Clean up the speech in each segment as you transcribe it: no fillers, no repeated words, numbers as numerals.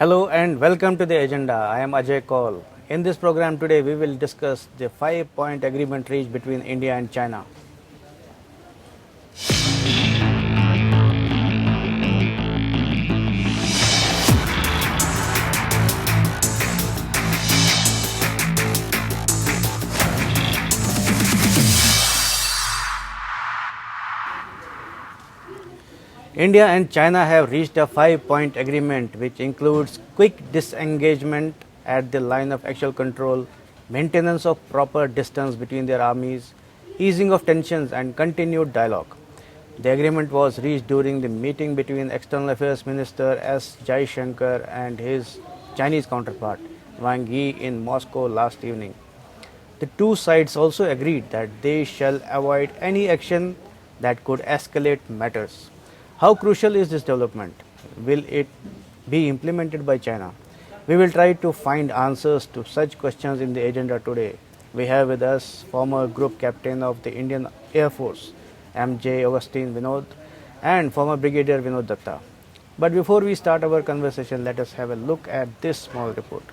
Hello and welcome to the agenda. I am Ajay Kaul. In this program today, we will discuss the 5-point agreement reached between India and China. India and China have reached a 5-point agreement which includes quick disengagement at the line of actual control, maintenance of proper distance between their armies, easing of tensions, and continued dialogue. The agreement was reached during the meeting between External Affairs Minister S. Jaishankar and his Chinese counterpart Wang Yi in Moscow last evening. The two sides also agreed that they shall avoid any action that could escalate matters. How crucial is this development? Will it be implemented by China? We will try to find answers to such questions in the agenda today. We have with us former Group Captain of the Indian Air Force, M.J. Augustine Vinod, and former Brigadier Vinod Datta. But before we start our conversation, let us have a look at this small report.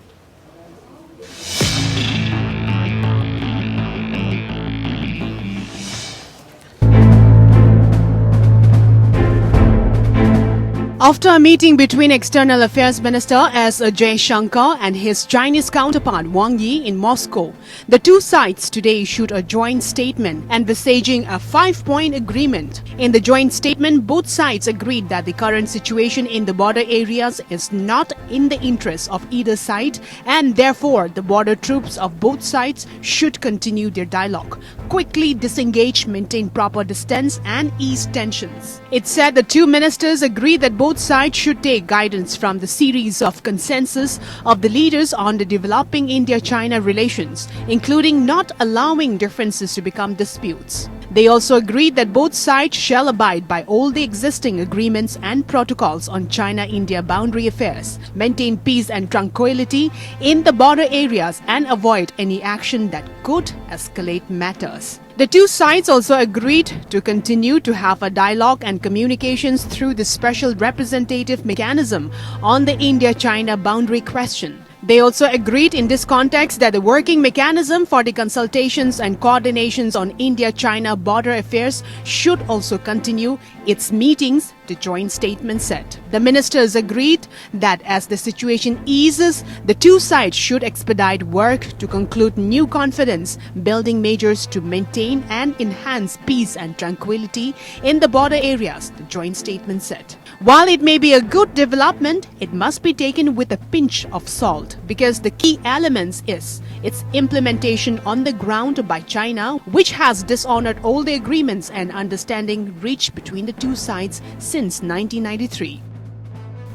After a meeting between External Affairs Minister S. Jaishankar and his Chinese counterpart Wang Yi in Moscow, the two sides today issued a joint statement envisaging a 5-point agreement. In the joint statement, both sides agreed that the current situation in the border areas is not in the interest of either side and therefore the border troops of both sides should continue their dialogue, quickly disengage, maintain proper distance and ease tensions. It said the two ministers agreed that both sides should take guidance from the series of consensus of the leaders on the developing India-China relations, including not allowing differences to become disputes. They also agreed that both sides shall abide by all the existing agreements and protocols on China-India boundary affairs, maintain peace and tranquility in the border areas and avoid any action that could escalate matters. The two sides also agreed to continue to have a dialogue and communications through the special representative mechanism on the India-China boundary question. They also agreed in this context that the working mechanism for the consultations and coordinations on India-China border affairs should also continue its meetings, the joint statement said. The ministers agreed that as the situation eases, the two sides should expedite work to conclude new confidence building measures to maintain and enhance peace and tranquility in the border areas, the joint statement said. While it may be a good development, it must be taken with a pinch of salt because the key elements is its implementation on the ground by China, which has dishonored all the agreements and understanding reached between the two sides since 1993.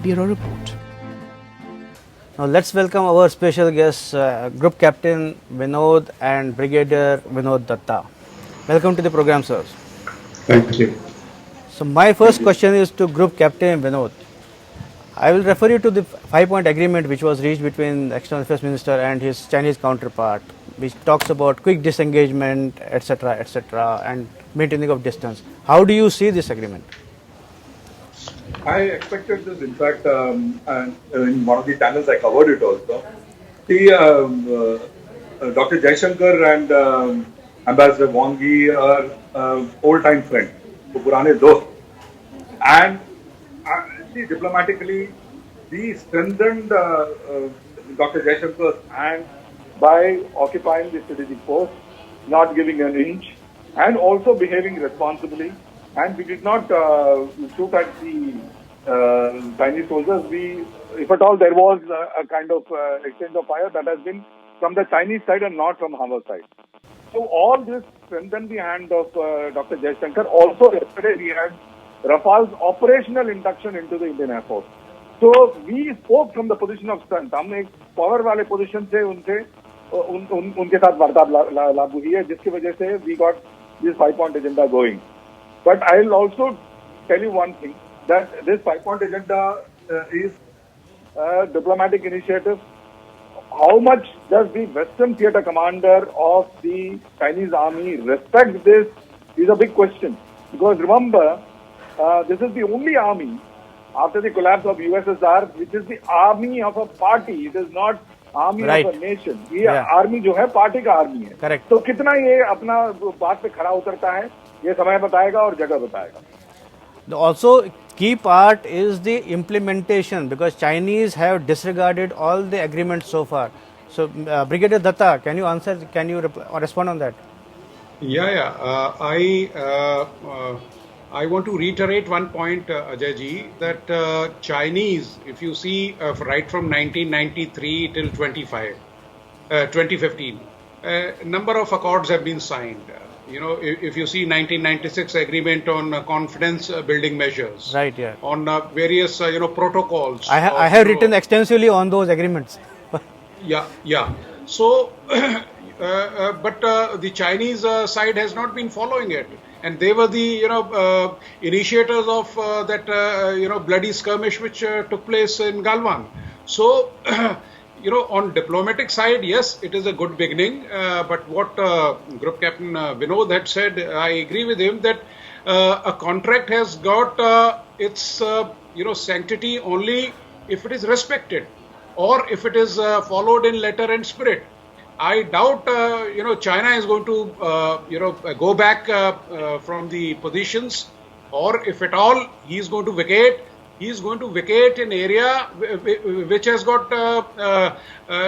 Bureau Report. Now let's welcome our special guests, Group Captain Vinod and Brigadier Vinod Datta. Welcome to the program, sirs. Thank you. So my first question is to Group Captain Vinod. I will refer you to the 5-point agreement which was reached between the External Affairs Minister and his Chinese counterpart, which talks about quick disengagement, etc., and maintaining of distance. How do you see this agreement? I expected this. In fact, and in one of the channels I covered it also. Dr. Jaishankar and Ambassador Wang Yi are old-time friends, purane dost. And diplomatically, we strengthened Dr. Jaishankar's hand by occupying the strategic post, not giving an inch, and also behaving responsibly. And we did not shoot at the Chinese soldiers. If at all there was a kind of exchange of fire, that has been from the Chinese side and not from our side. So all this strengthened the hand of Dr. Jaishankar. Also, yesterday we had Rafale's operational induction into the Indian Air Force. So we spoke from the position of strength. हमने एक power वाले position से उनके साथ वार्ता लागू हुई है, जिसकी वजह से we got this 5-point agenda going. But I'll also tell you one thing, that this 5-point agenda is a diplomatic initiative. How much does the Western Theatre Commander of the Chinese Army respect this is a big question. Because remember, this is the only army after the collapse of USSR, which is the army of a party. It is not army Right. of a nation. ये Yeah. Army जो है party का army है. Correct. तो कितना ये अपना बात पे खड़ा उतरता है, ये समय बताएगा और जगह बताएगा. The also key part is the implementation, because Chinese have disregarded all the agreements so far. So, Brigadier Datta, can you answer? Can you respond on that? I want to reiterate one point, Ajay ji, that Chinese, if you see right from 1993 till 2015, number of accords have been signed. If you see 1996 agreement on confidence building measures, Right, yeah. on various protocols. I have written extensively on those agreements. Yeah. So, but the Chinese side has not been following it, and they were the initiators of that bloody skirmish which took place in Galwan. So, on diplomatic side, yes, it is a good beginning. But what Group Captain Vinod had said, I agree with him that a contract has got its sanctity only if it is respected, or if it is followed in letter and spirit. I doubt, China is going to, go back from the positions, or if at all he is going to vacate, he is going to vacate an area which has got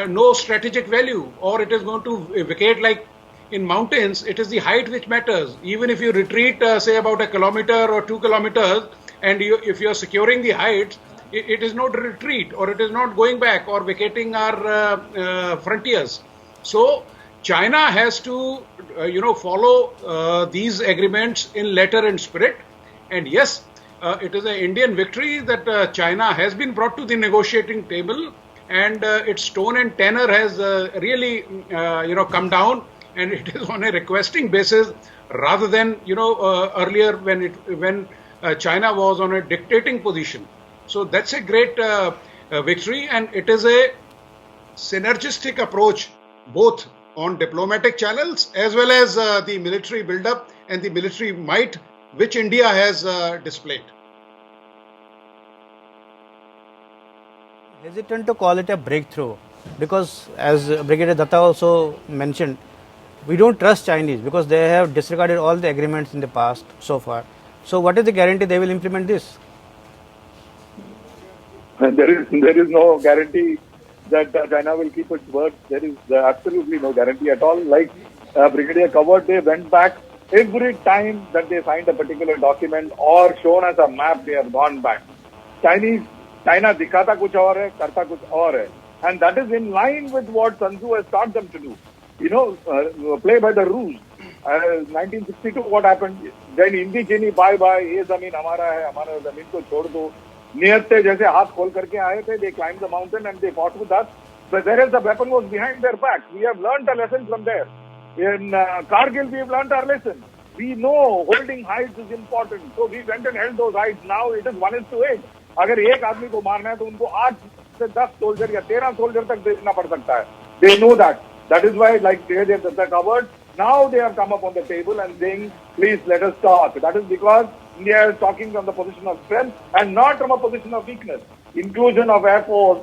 no strategic value, or it is going to vacate like in mountains. It is the height which matters. Even if you retreat, say about a kilometer or 2 kilometers, and if you are securing the heights, it is not retreat, or it is not going back or vacating our frontiers. So China has to, follow these agreements in letter and spirit. And yes, it is an Indian victory that China has been brought to the negotiating table, and its tone and tenor has really, come down, and it is on a requesting basis rather than, earlier when China was on a dictating position. So that's a great victory, and it is a synergistic approach both on diplomatic channels as well as the military build-up and the military might which India has displayed. Hesitant to call it a breakthrough, because as Brigadier Datta also mentioned, we don't trust Chinese because they have disregarded all the agreements in the past so far. So what is the guarantee they will implement this? There is no guarantee that China will keep its word. There is absolutely no guarantee at all. Like Brigadier covered, they went back every time that they signed a particular document or shown as a map, they have gone back. China dikhata kuch aur hai, karta kuch aur hai. And that is in line with what Sun Tzu has taught them to do. Play by the rules. 1962, what happened? Then Hindi Chini, bye, ye zameen hamara hai, hamara zameen ko chhod do. Niyat जैसे हाथ खोल करके आए थे, they climbed the mountain and they fought with us. But whereas the weapon was behind their back, we have learned a lesson from there. In Kargil, we have learned our lesson. We know holding heights is important, so we went and held those heights. Now it is 1:8. अगर एक आदमी को मारना है तो उनको 8 से 10 soldier या 13 सोल्जर तक भेजना पड़ सकता है. They know that. That is why, like they covered, now they have come up on the table and saying, please let us talk. That is because India is talking from the position of strength and not from a position of weakness. Inclusion of Air Force,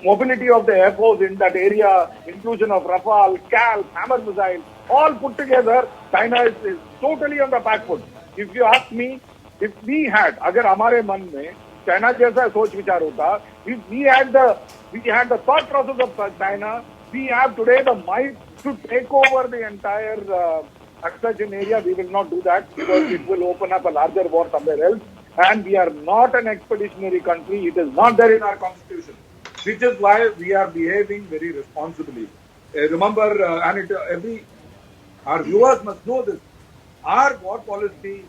mobility of the Air Force in that area, inclusion of Rafale, Scalp, Hammer missile, all put together, China is totally on the back foot. If you ask me, if we had, अगर हमारे मन में China जैसा सोच विचार होता, if we had the thought process of China, we have today the might to take over the entire such area. We will not do that because it will open up a larger war somewhere else. And we are not an expeditionary country. It is not there in our constitution, which is why we are behaving very responsibly. Remember, our viewers must know this. Our war policy,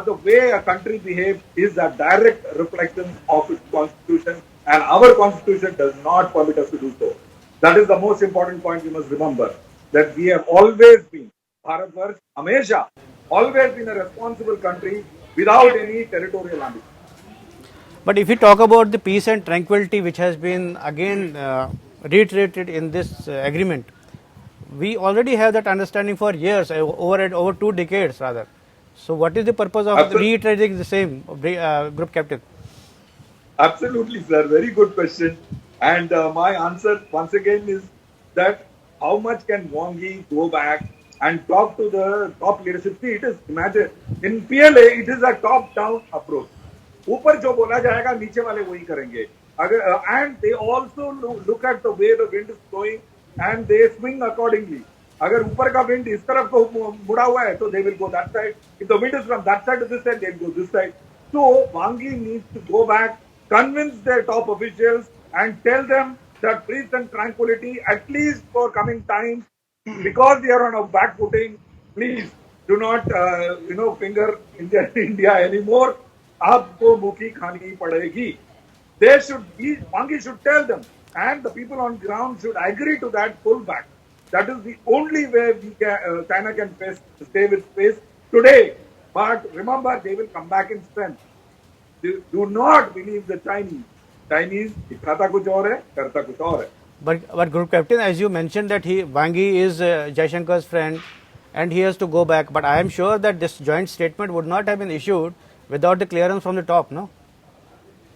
the way a country behaves, is a direct reflection of its constitution, and our constitution does not permit us to do so. That is the most important point we must remember, that we have always been, Bharatvarsh, Hamesha, always been a responsible country without any territorial ambition. But if we talk about the peace and tranquility which has been again reiterated in this agreement, we already have that understanding for years, over 2 decades rather. So what is the purpose of reiterating the same, Group Captain? Absolutely, sir. Very good question. And my answer once again is that how much can Wang Yi go back and talk to the top leadership? See, it is imagine in PLA it is a top-down approach. ऊपर जो बोला जाएगा नीचे वाले वही करेंगे. अगर and they also look at the way the wind is blowing and they swing accordingly. अगर ऊपर का wind इस तरफ को मुड़ा हुआ है तो they will go that side. If the wind is from that side to this side, they will go this side. So Wang Yi needs to go back, convince their top officials, and tell them that peace and tranquility, at least for coming times, because they are on a back footing. Please do not, finger India, India anymore. आपको मुखी खानी पड़ेगी. They should be, Wang Yi should tell them, and the people on ground should agree to that pullback. That is the only way China can stay with space today. But remember, they will come back in strength. Do not believe the Chinese. Chinese, दिखाता कुछ और है, करता कुछ और है. But Group Captain, as you mentioned that Wang Yi is Jaishankar's friend and he has to go back. But I am sure that this joint statement would not have been issued without the clearance from the top, no?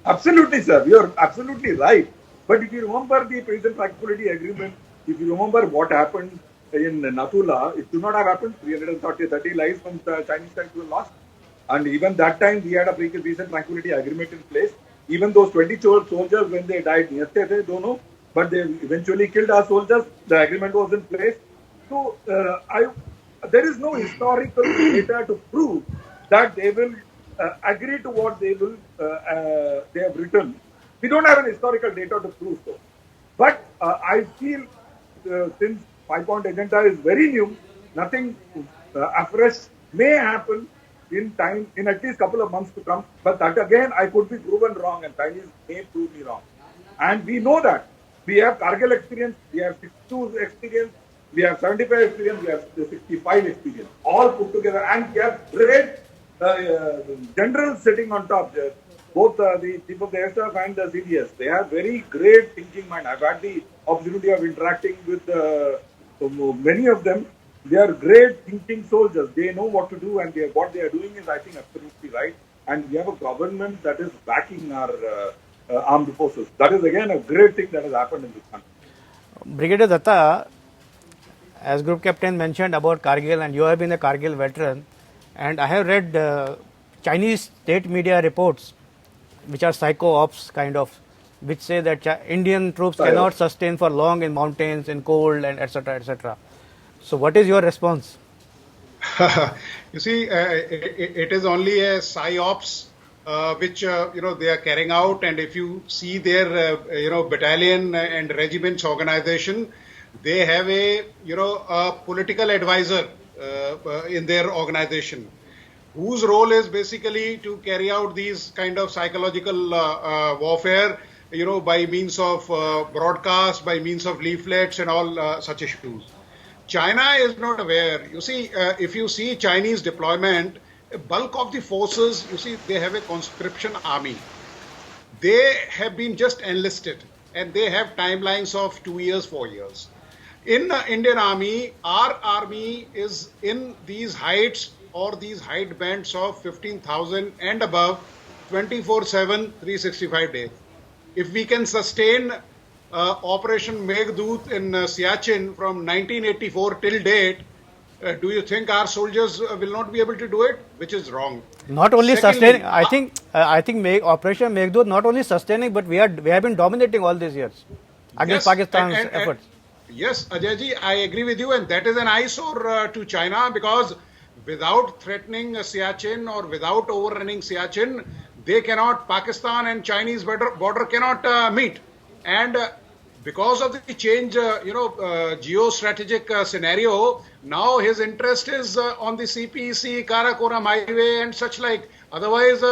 Absolutely, sir. You are absolutely right. But if you remember the Peace and Tranquility Agreement, if you remember what happened in Nathula, it should not have happened. 330 lives from the Chinese side were lost. And even that time, we had a Peace and Tranquility Agreement in place. Even those 20 soldiers, when they died, don't know, but they eventually killed our soldiers. The agreement was in place. So, there is no historical data to prove that they will agree to what they have written. We don't have an historical data to prove so. But I feel since 5-point agenda is very new, nothing afresh may happen in at least couple of months to come. But that again, I could be proven wrong and Chinese may prove me wrong. And we know that. We have Kargil experience, we have 62 experience, we have 75 experience, we have 65 experience, all put together. And we have great generals sitting on top there. Both the chief of the air staff and the CDS. They have very great thinking mind. I've had the opportunity of interacting with many of them. They are great thinking soldiers. They know what to do, and what they are doing is, I think, absolutely right. And we have a government that is backing our armed forces. That is, again, a great thing that has happened in this country. Brigadier Datta, as Group Captain mentioned about Kargil, and you have been a Kargil veteran, and I have read Chinese state media reports, which are psycho ops kind of, which say that Indian troops cannot sustain for long in mountains, in cold, and etc. etc. So, what is your response? You see, it is only a psyops which they are carrying out, and if you see their battalion and regiments organization, they have a political advisor in their organization, whose role is basically to carry out these kind of psychological warfare, by means of broadcast, by means of leaflets and all such issues. China is not aware. You see, if you see Chinese deployment, bulk of the forces, you see, they have a conscription army. They have been just enlisted and they have timelines of 2 years, 4 years. In the Indian army, our army is in these heights or these height bands of 15,000 and above 24/7, 365 days. If we can sustain Operation Meghdoot in Siachen from 1984 till date, do you think our soldiers will not be able to do it? Which is wrong. Not only sustaining, I think Operation Meghdoot not only sustaining, but we have been dominating all these years against Pakistan's efforts. Yes, Ajay ji, I agree with you, and that is an eyesore to China, because without threatening Siachen or without overrunning Siachen, they cannot, Pakistan and Chinese border cannot meet. And because of the change, geostrategic scenario, now his interest is on the CPEC, Karakoram highway and such like. Otherwise,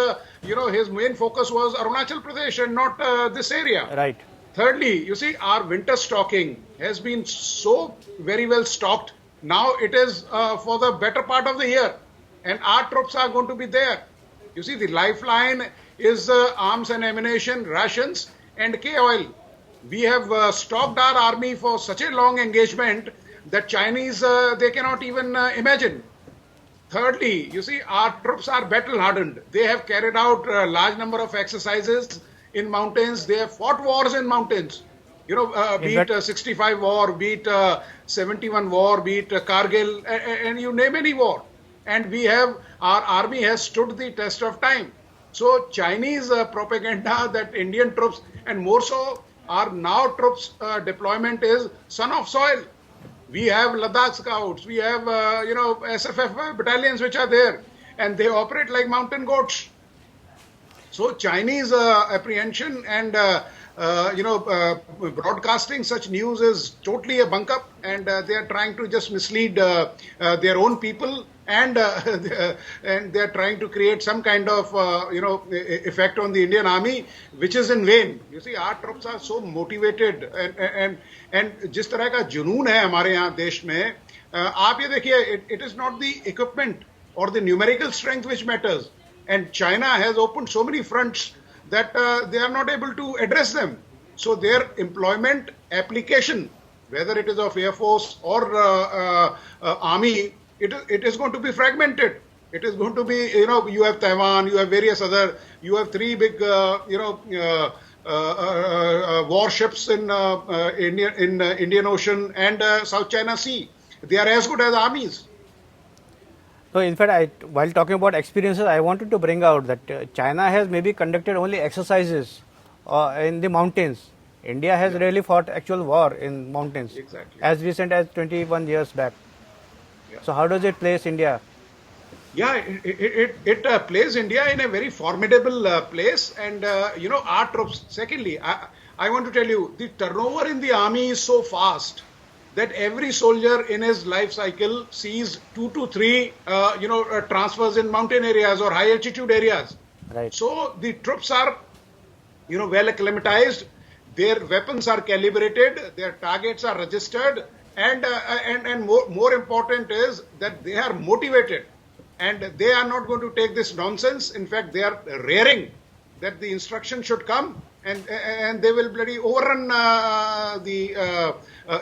his main focus was Arunachal Pradesh and not this area. Right. Thirdly, you see, our winter stocking has been so very well stocked. Now it is for the better part of the year, and our troops are going to be there. You see, the lifeline is arms and ammunition, rations, and K-oil. We have stocked our army for such a long engagement that Chinese, they cannot even imagine. Thirdly, you see, our troops are battle hardened. They have carried out a large number of exercises in mountains. They have fought wars in mountains. Be it 65 war, be it 71 war, be it Kargil, and you name any war. And our army has stood the test of time. So Chinese propaganda that Indian troops, and more so our now troops deployment is son of soil. We have Ladakh scouts, we have SFF battalions which are there, and they operate like mountain goats. So Chinese apprehension and broadcasting such news is totally a bunk up, and they are trying to just mislead their own people, and and they are trying to create some kind of effect on the Indian army, which is in vain. You see, our troops are so motivated, and जिस तरह का जुनून है हमारे यहाँ देश में, आप ये देखिए, it is not the equipment or the numerical strength which matters. And China has opened so many fronts that they are not able to address them. So their employment application, whether it is of Air Force or Army, it is going to be fragmented. It is going to be, you have Taiwan, you have various other, you have three big, warships in Indian Ocean and South China Sea. They are as good as armies. So, in fact, while talking about experiences, I wanted to bring out that China has maybe conducted only exercises in the mountains. India has really fought actual war in mountains, Exactly. as recent as 21 years back. Yeah. So, how does it place India? Yeah, it places India in a very formidable place, and our troops. Secondly, I want to tell you, the turnover in the army is so fast that every soldier in his life cycle sees 2 to 3 transfers in mountain areas or high altitude areas. Right. So the troops are well acclimatized, their weapons are calibrated, their targets are registered, and more important is that they are motivated, and they are not going to take this nonsense. In fact, they are raring that the instruction should come, and they will bloody overrun the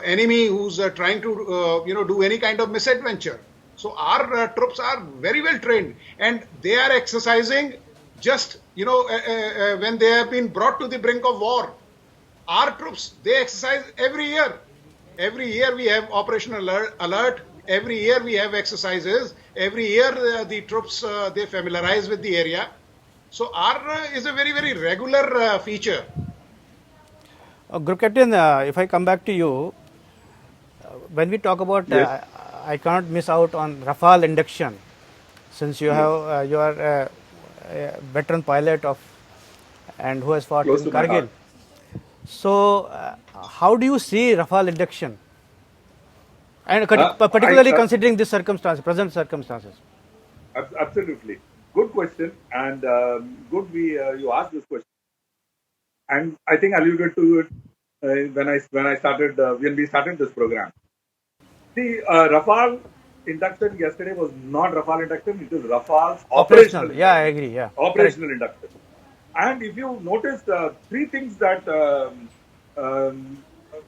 enemy who's trying to do any kind of misadventure. So our troops are very well trained, and they are exercising just when they have been brought to the brink of war. Our troops, they exercise every year. Every year we have operational alert. Every year we have exercises. Every year the troops they familiarize with the area. So our is a very, very regular feature. Group Captain, if I come back to you, when we talk about, Yes. I cannot miss out on Rafale induction, since you have you are a veteran pilot and who has fought Close in to my Kargil. heart. So, how do you see Rafale induction, and particularly considering this circumstance, present circumstances? Absolutely. Good question, and good you asked this question. And I think I alluded to it when we started this program. The Rafale induction yesterday was not Rafale induction; it is Rafale's operational. Yeah, I agree. Yeah, Operational induction. And if you notice three things that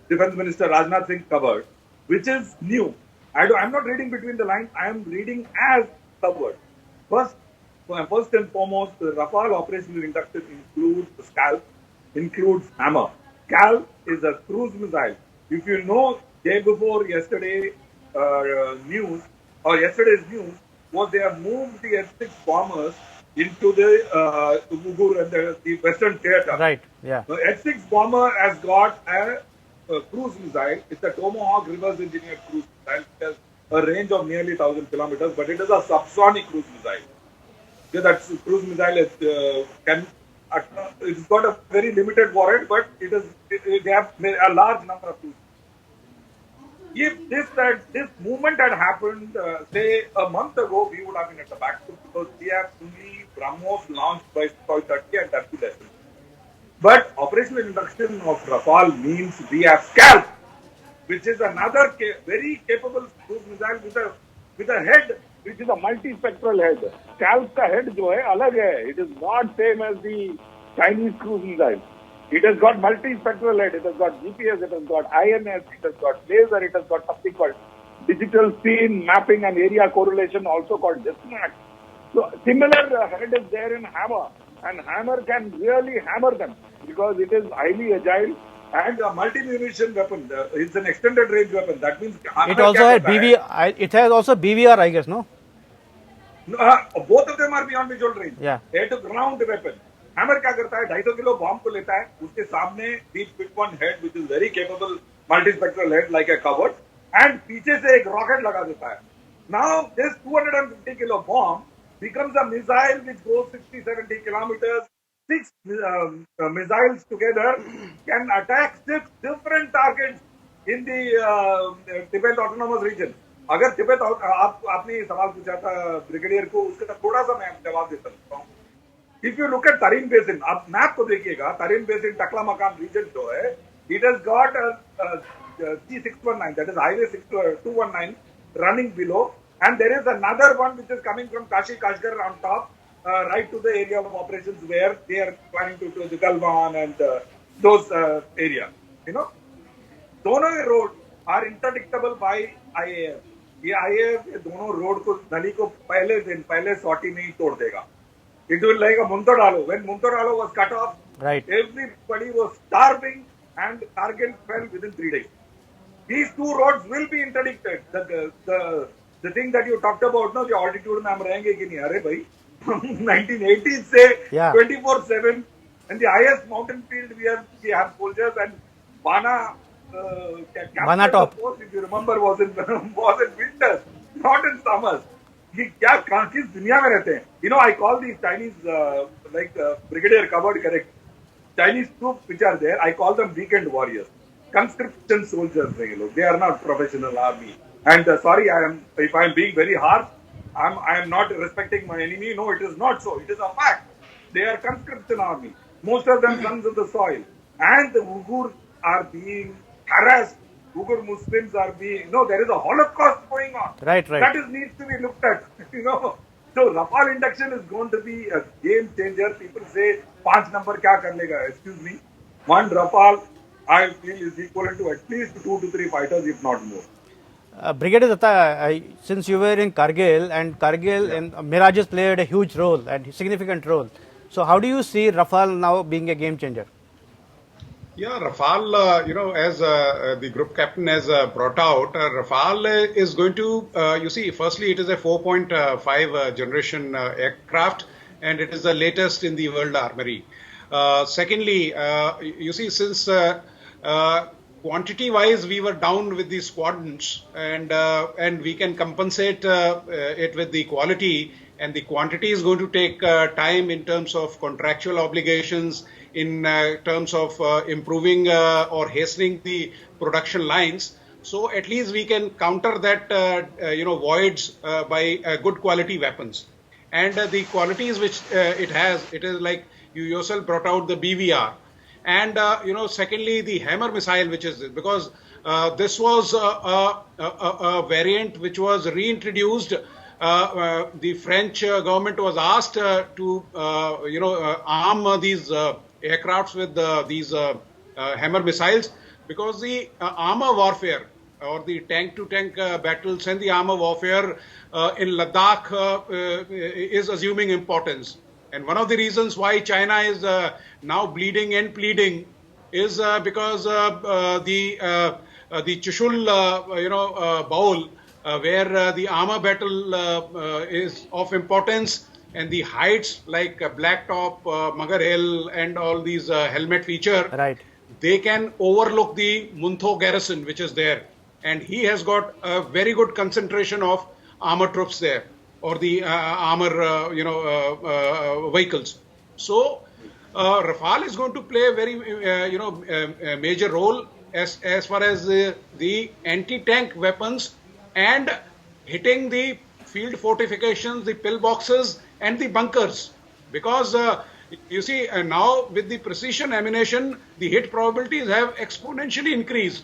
Defense Minister Rajnath Singh covered, which is new. I'm not reading between the lines. I am reading as covered. First and foremost, the Rafale operational induction includes the Scalp, includes Hammer. Scalp is a cruise missile. If you know, day before yesterday's news was they have moved the F-6 bombers into the Ugur and the Western Theatre. right. Yeah. The F-6 bomber has got a cruise missile. It's a Tomahawk reverse engineered cruise missile. It has a range of nearly 1,000 kilometers, but it is a subsonic cruise missile. Yeah, that cruise missile it's got a very limited warhead, but they have a large number of cruise. If this movement had happened, say a month ago, we would have been at the back foot because we have only BrahMos launched by Sukhoi 30 and Turkey lessons. But operational induction of Rafale means we have Scalp, which is another very capable cruise missile with a head which is a multispectral head. Scalp का head जो है अलग है. It is not same as the Chinese cruise missile. It has got multispectral head. It has got GPS. It has got INS. It has got laser. It has got something called digital scene mapping and area correlation, also called DISMAC. So similar head is there in Hammer, and Hammer can really hammer them. because it is highly agile and a multi-munition weapon. It's an extended range weapon. That means It also had it has also BVR, I guess, no? No, both of them are beyond visual range. Yeah. Air to ground weapon. Hammer क्या करता है 250 kilo bomb को लेता है उसके सामने we put one head which is very capable multispectral head like a cupboard and पीछे से एक rocket लगा देता है. Now this 250 kilo bomb becomes a missile which goes 60-70 kilometers. Six missiles together can attack 6 different targets in the Tibet Autonomous Region. अगर तिब्बत आपने सवाल पूछा था ब्रिगेडियर को उसका थोड़ा सा मैं जवाब दे सकता हूँ. If you look at Tarim Basin, आप मैप को देखिएगा, Tarim Basin, Taklamakan region जो है, it has got a T619, that is Highway 219 running below, and there is another one which is coming from Kashi Kashgar on top, right to the area of operations where they are planning to do the Galwan and those area. You know, दोनों road are interdictable by IAF. ये IAF ये दोनों road को नली को पहले सॉटी में ही तोड़ देगा. It will like a Muntadalo. When Muntadalo was cut off, right, everybody was starving and Kargil fell within 3 days. These two roads will be interdicted. The thing that you talked about, no, the altitude में हम रहेंगे कि नहीं? अरे भाई, 1980s से 24/7 in the highest mountain field we have soldiers and Bana top. Post, if you remember, was in winters, not in summers. ये क्या किस दुनिया में रहते हैं? You know, I call these Chinese Brigadier covered correct. Chinese troops which are there, I call them weekend warriors, conscription soldiers. They are not professional army. And sorry, if I am being very harsh, I am not respecting my enemy. No, it is not so. It is a fact. They are conscription army. Most of them sons of the soil, and the Uyghurs are being harassed. Uyghur Muslims are being, there is a Holocaust going on. Right. That needs to be looked at, So Rafale induction is going to be a game changer. People say, 5 number kya kar lega? Excuse me. 1 Rafale, I feel, is equivalent to at least 2 to 3 fighters, if not more. Brigadier Datta, since you were in Kargil, and Mirages played a huge role and significant role. So how do you see Rafale now being a game changer? Yeah, Rafale, as the group captain has brought out, Rafale is going to, firstly, it is a 4.5 generation aircraft, and it is the latest in the world armory. Secondly, since quantity-wise, we were down with the squadrons, and we can compensate it with the quality, and the quantity is going to take time in terms of contractual obligations, in terms of improving or hastening the production lines. So at least we can counter that, voids by good quality weapons. And the qualities which it is like you yourself brought out the BVR. And, secondly, the Hammer missile, which is because this was a variant which was reintroduced. The French government was asked to, arm these aircrafts with these Hammer missiles, because the armor warfare or the tank-to-tank battles and the armor warfare in Ladakh is assuming importance. And one of the reasons why China is now bleeding and pleading is because the Chushul Bowl, where the armor battle is of importance, and the heights like Blacktop, Magar Hill, and all these helmet feature, right, they can overlook the Muntho garrison which is there, and he has got a very good concentration of armor troops there, or the armor vehicles. So Rafale is going to play a very major role as far as the anti-tank weapons and hitting the field fortifications, the pillboxes and the bunkers, because now with the precision ammunition, the hit probabilities have exponentially increased,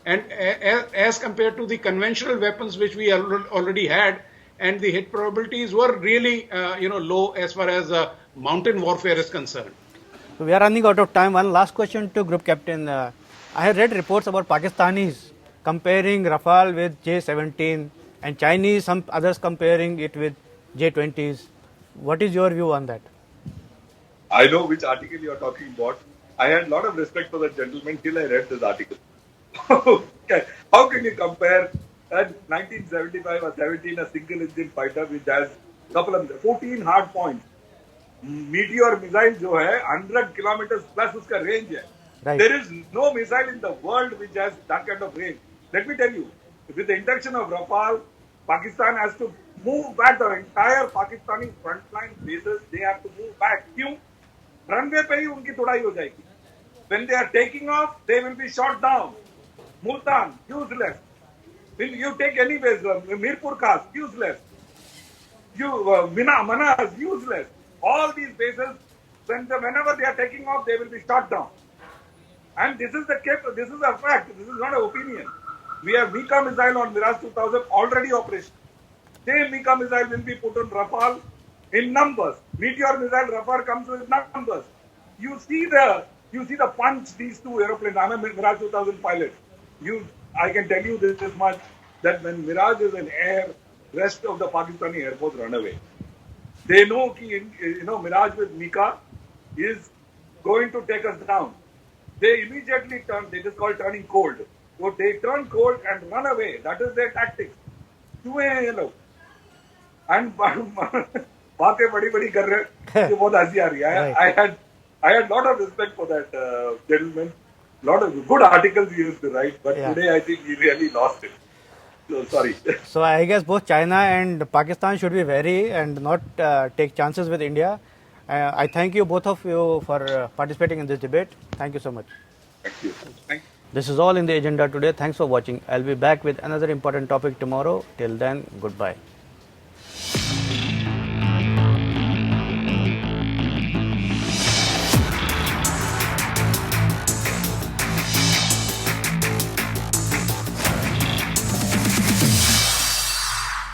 and as compared to the conventional weapons which we already had, and the hit probabilities were really low as far as mountain warfare is concerned. So we are running out of time. One last question to Group Captain. I have read reports about Pakistanis comparing Rafale with J-17 and Chinese, some others comparing it with J-20s. What is your view on that? I know which article you are talking about. I had a lot of respect for that gentleman till I read this article. Okay. How can you compare a 1975 or 17 a single engine fighter which has couple of 14 hard points? Meteor missile जो है 100 kilometers plus उसका range है. Right. There is no missile in the world which has that kind of range. Let me tell you, with the introduction of Rafale, Pakistan has to move back the entire Pakistani frontline bases. They have to move back. क्यों? Runway पे ही उनकी तोड़ाई हो जाएगी. When they are taking off, they will be shot down. Multan, useless. You take any base, Mirpur Khas, useless. Manas, useless. All these bases, whenever they are taking off, they will be shot down. And this is a fact. This is not an opinion. We have Mika missile on Mirage 2000 already operational. Same Mika missile will be put on Rafale in numbers. Meteor missile Rafale comes with numbers. You see the punch these two aeroplanes. I'm a Mirage 2000 pilot. I can tell you this much, that when Mirage is in air, rest of the Pakistani Air Force run away. They know Mirage with Mika is going to take us down. They immediately turn. It is called turning cold. So they turn cold and run away. That is their tactics. चूहे हैं ये लोग. And बातें बड़ी कर रहे हैं. बहुत हंसी आ रही है. I had lot of respect for that gentleman. Lot of good articles he used to write, but today I think he really lost it. So sorry. So I guess both China and Pakistan should be wary and not take chances with India. I thank you, both of you, for participating in this debate. Thank you so much. Thank you. Thank you. This is all in the agenda today. Thanks for watching. I'll be back with another important topic tomorrow. Till then, goodbye.